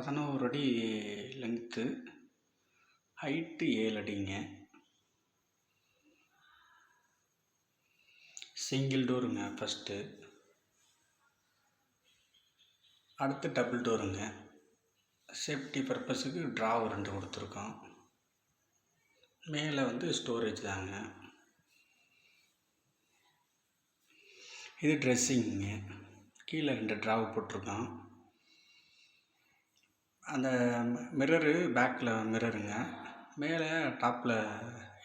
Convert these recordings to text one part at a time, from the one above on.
11 அடி length, height 7 அடிங்க. Single டோருங்க ஃபஸ்ட்டு. அடுத்து டபுள் டோருங்க. சேஃப்டி பர்பஸுக்கு ட்ராவு 2 கொடுத்துருக்கோம். மேலே ஸ்டோரேஜ் தாங்க. இது ட்ரெஸ்ஸிங்க. கீழே 2 ட்ராவு போட்டிருக்கோம். அந்த மிரரு பேக்கில் மிரருங்க. மேலே டாப்பில்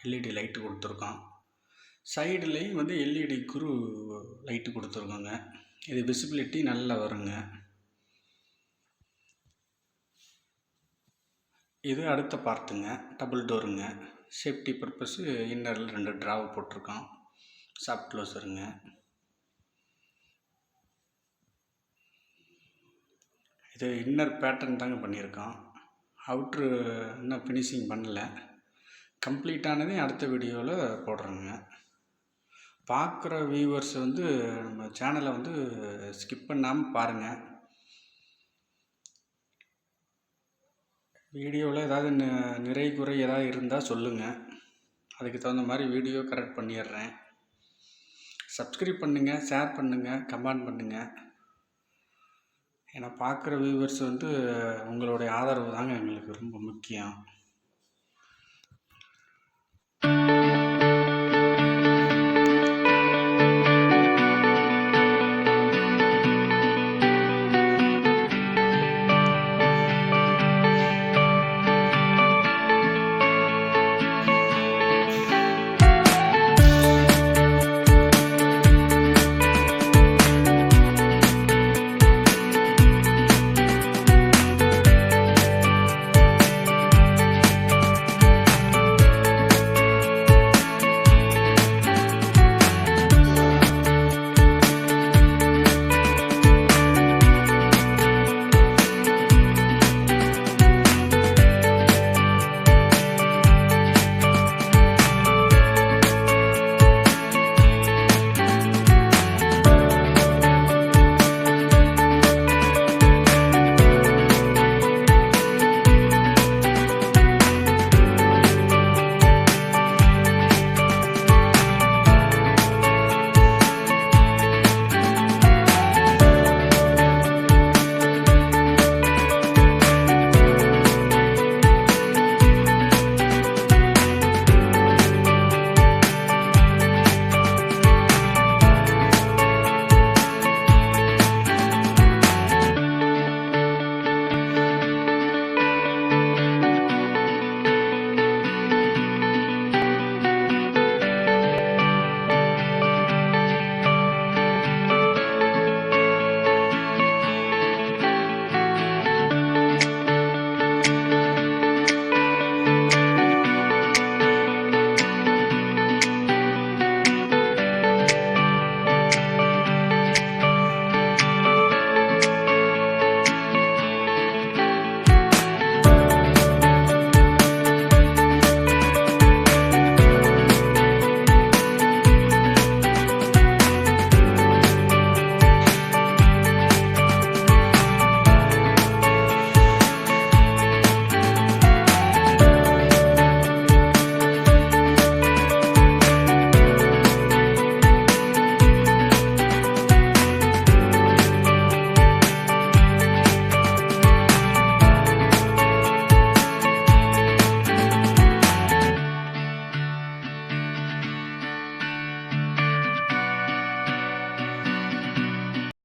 எல்இடி லைட்டு கொடுத்துருக்கோம். சைடுலேயும் எல்இடி குரு லைட்டு கொடுத்துருக்கோங்க. இது விசிபிலிட்டி நல்லா வருங்க. இது அடுத்த பார்ட்டுங்க, டபுள் டோருங்க. சேஃப்டி பர்பஸு இன்னரில் 2 ட்ராவு போட்டிருக்கோம். சாஃப்ட் க்ளோஸருங்க. இது இன்னர் பேட்டர்ன் தாங்க பண்ணியிருக்கோம். அவுட்ரு இன்னும் ஃபினிஷிங் பண்ணல. கம்ப்ளீட்டானதையும் அடுத்த வீடியோவில் போடுறோங்க. பார்க்குற வியூவர்ஸ் நம்ம சேனலை ஸ்கிப் பண்ணாமல் பாருங்கள். வீடியோவில் ஏதாவது நிறை குறை ஏதாவது இருந்தால் சொல்லுங்கள். அதுக்கு தகுந்த மாதிரி வீடியோ கரெக்ட் பண்ணிடுறேன். சப்ஸ்கிரைப் பண்ணுங்கள், ஷேர் பண்ணுங்கள், கமெண்ட் பண்ணுங்கள். ஏன்னா பார்க்குற வியூவர்ஸ் உங்களுடைய ஆதரவு தாங்க எங்களுக்கு ரொம்ப முக்கியம்.